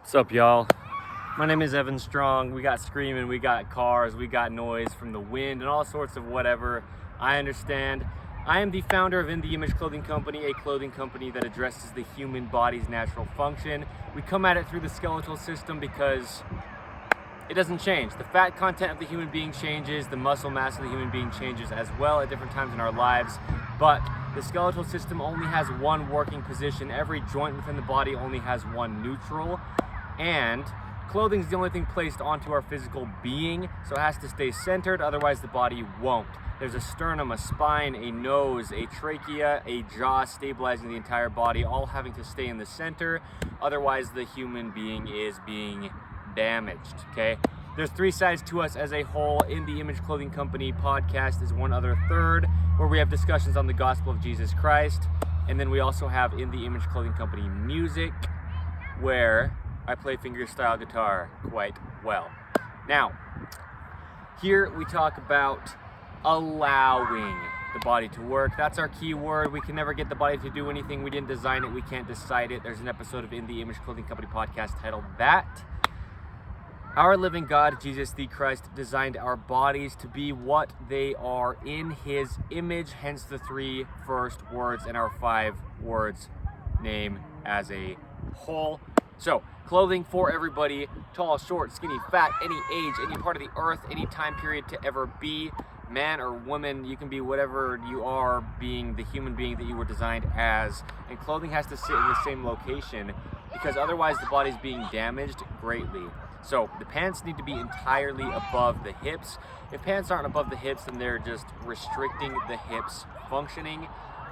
What's up, y'all? My name is Evan Strong. We got screaming, we got cars, we got noise from the wind and all sorts of whatever. I understand. I am the founder of In The Image Clothing Company, a clothing company that addresses the human body's natural function. We come at it through the skeletal system because it doesn't change. The fat content of the human being changes, the muscle mass of the human being changes as well at different times in our lives, but the skeletal system only has one working position. Every joint within the body only has one neutral, and clothing is the only thing placed onto our physical being, so it has to stay centered, otherwise the body won't. There's a sternum, a spine, a nose, a trachea, a jaw stabilizing the entire body, all having to stay in the center, otherwise the human being is being damaged, okay? There's three sides to us as a whole. In the Image Clothing Company podcast is one other third, where we have discussions on the gospel of Jesus Christ, and then we also have In the Image Clothing Company music, where I play fingerstyle guitar quite well. Now, here we talk about allowing the body to work. That's our key word. We can never get the body to do anything. We didn't design it. We can't decide it. There's an episode of In the Image Clothing Company podcast titled that. Our living God, Jesus the Christ, designed our bodies to be what they are in His image, hence the three first words in our 5 words name as a whole. So, clothing for everybody, tall, short, skinny, fat, any age, any part of the earth, any time period to ever be, man or woman, you can be whatever you are, being the human being that you were designed as. And clothing has to sit in the same location because otherwise the body's being damaged greatly. So the pants need to be entirely above the hips. If pants aren't above the hips, then they're just restricting the hips functioning,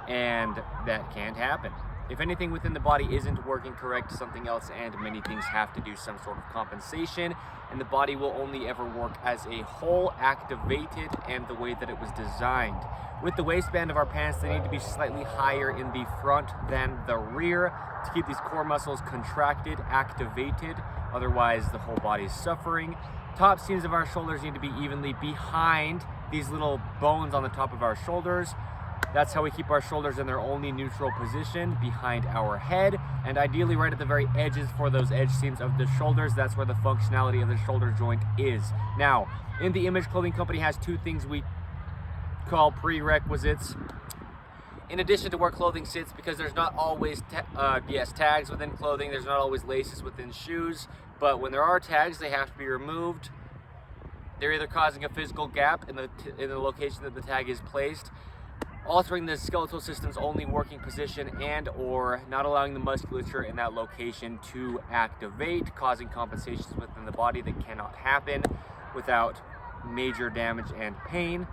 and that can't happen. If anything within the body isn't working correct, something else and many things have to do some sort of compensation, and the body will only ever work as a whole, activated, and the way that it was designed. With the waistband of our pants, they need to be slightly higher in the front than the rear to keep these core muscles contracted, activated, otherwise the whole body is suffering. Top seams of our shoulders need to be evenly behind these little bones on the top of our shoulders. That's how we keep our shoulders in their only neutral position, behind our head, and ideally right at the very edges for those edge seams of the shoulders. That's where the functionality of the shoulder joint is. Now, In the Image Clothing Company has 2 things we call prerequisites. In addition to where clothing sits, because there's not always tags within clothing, there's not always laces within shoes, but when there are tags, they have to be removed. They're either causing a physical gap in the location that the tag is placed, altering the skeletal system's only working position, and or not allowing the musculature in that location to activate, causing compensations within the body that cannot happen without major damage and pain.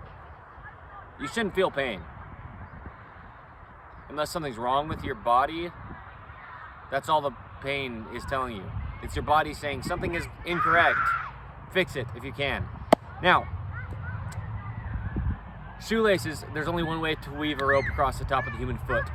You shouldn't feel pain. Unless something's wrong with your body, that's all the pain is telling you. It's your body saying something is incorrect. Fix it if you can. Now, shoelaces, there's only one way to weave a rope across the top of the human foot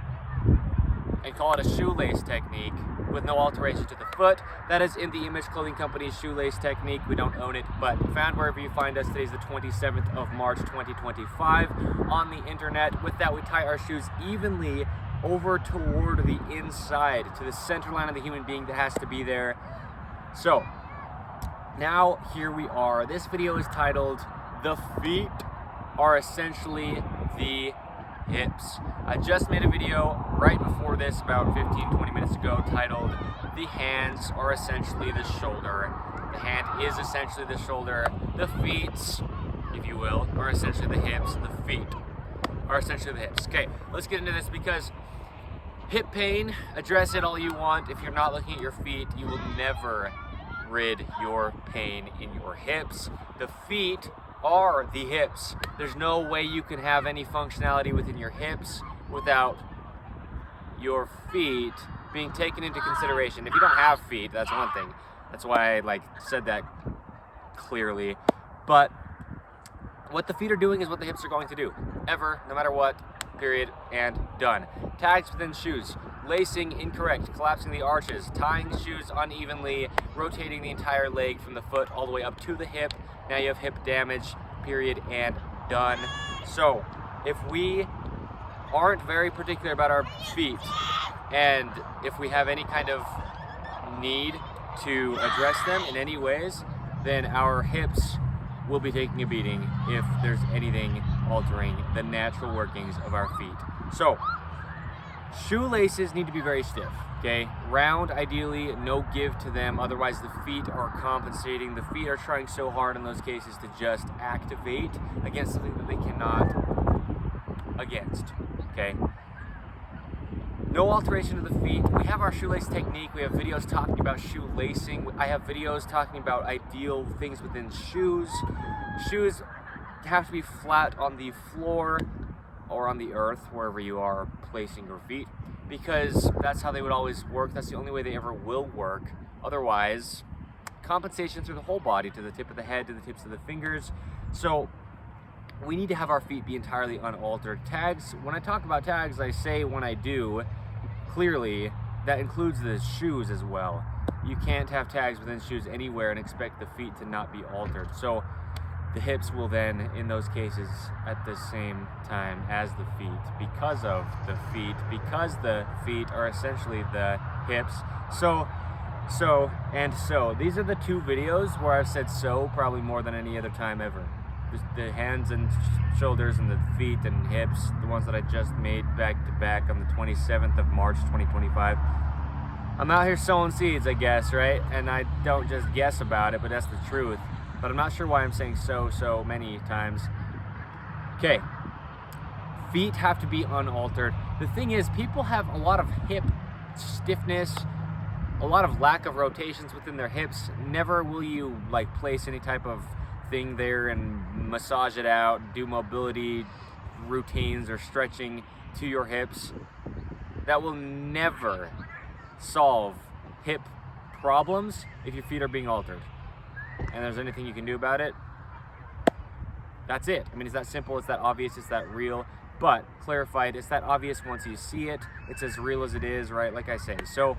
and call it a shoelace technique with no alteration to the foot. That is In the Image Clothing Company's shoelace technique. We don't own it, but found wherever you find us. Today's the 27th of March, 2025 on the internet. With that, we tie our shoes evenly over toward the inside, to the center line of the human being that has to be there. So, now here we are. This video is titled, "The Feet Are Essentially the Hips." I just made a video right before this, about 15-20 minutes ago, titled, "The Hands Are Essentially the Shoulder." The hand is essentially the shoulder. The feet, if you will, are essentially the hips. The feet are essentially the hips. Okay, let's get into this because hip pain, address it all you want. If you're not looking at your feet, you will never rid your pain in your hips. The feet are the hips. There's no way you can have any functionality within your hips without your feet being taken into consideration. If you don't have feet, that's one thing. That's why I said that clearly. But what the feet are doing is what the hips are going to do. Ever, no matter what, period, and done. Tags within shoes. Lacing incorrect, collapsing the arches, tying shoes unevenly, rotating the entire leg from the foot all the way up to the hip. Now you have hip damage, period, and done. So, if we aren't very particular about our feet, and if we have any kind of need to address them in any ways, then our hips will be taking a beating if there's anything altering the natural workings of our feet. So, shoelaces need to be very stiff, okay? Round, ideally, no give to them, otherwise the feet are compensating. The feet are trying so hard in those cases to just activate against something that they cannot against, okay? No alteration of the feet. We have our shoelace technique. We have videos talking about shoelacing. I have videos talking about ideal things within shoes. Shoes have to be flat on the floor or on the earth, wherever you are placing your feet, because that's how they would always work. That's the only way they ever will work. Otherwise, compensation through the whole body, to the tip of the head, to the tips of the fingers. So we need to have our feet be entirely unaltered. Tags, when I talk about tags, I say when I do, clearly, that includes the shoes as well. You can't have tags within shoes anywhere and expect the feet to not be altered. So the hips will then, in those cases, at the same time as the feet, because of the feet, because the feet are essentially the hips. So. These are the two videos where I've said so probably more than any other time ever. Just the hands and shoulders and the feet and hips, the ones that I just made back to back on the 27th of March 2025. I'm out here sowing seeds, I guess, right? And I don't just guess about it, but that's the truth. But I'm not sure why I'm saying so many times. Okay, feet have to be unaltered. The thing is, people have a lot of hip stiffness, a lot of lack of rotations within their hips. Never will you like place any type of thing there and massage it out, do mobility routines or stretching to your hips. That will never solve hip problems if your feet are being altered. And there's anything you can do about it, that's it. I mean, it's that simple, it's that obvious, it's that real. But clarified, it's that obvious once you see it. It's as real as it is, right? Like I say, so.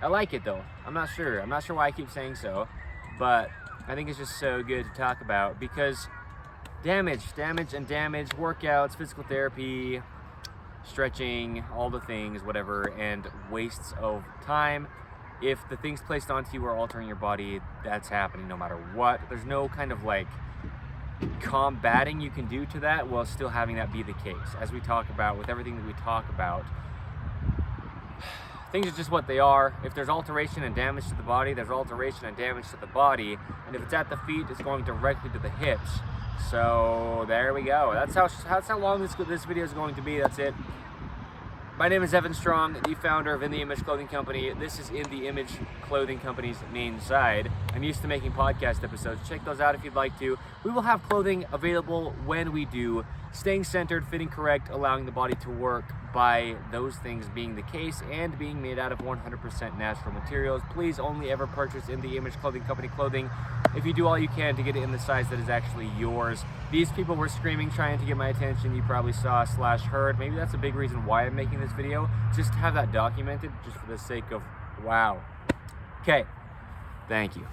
I like it though. I'm not sure why I keep saying so, but I think it's just so good to talk about, because damage, workouts, physical therapy, stretching, all the things, whatever, and wastes of time. If the things placed onto you are altering your body, that's happening no matter what. There's no kind of like combating you can do to that while still having that be the case. As we talk about with everything that we talk about, things are just what they are. If there's alteration and damage to the body, there's alteration and damage to the body. And if it's at the feet, it's going directly to the hips. So there we go. That's how long this video is going to be. That's it. My name is Evan Strong, the founder of In The Image Clothing Company. This is In The Image Clothing Company's main side. I'm used to making podcast episodes. Check those out if you'd like to. We will have clothing available when we do, staying centered, fitting correct, allowing the body to work by those things being the case and being made out of 100% natural materials. Please only ever purchase In The Image Clothing Company clothing if you do all you can to get it in the size that is actually yours. These people were screaming, trying to get my attention. You probably saw / heard. Maybe that's a big reason why I'm making this video, just to have that documented, just for the sake of wow. Okay, thank you.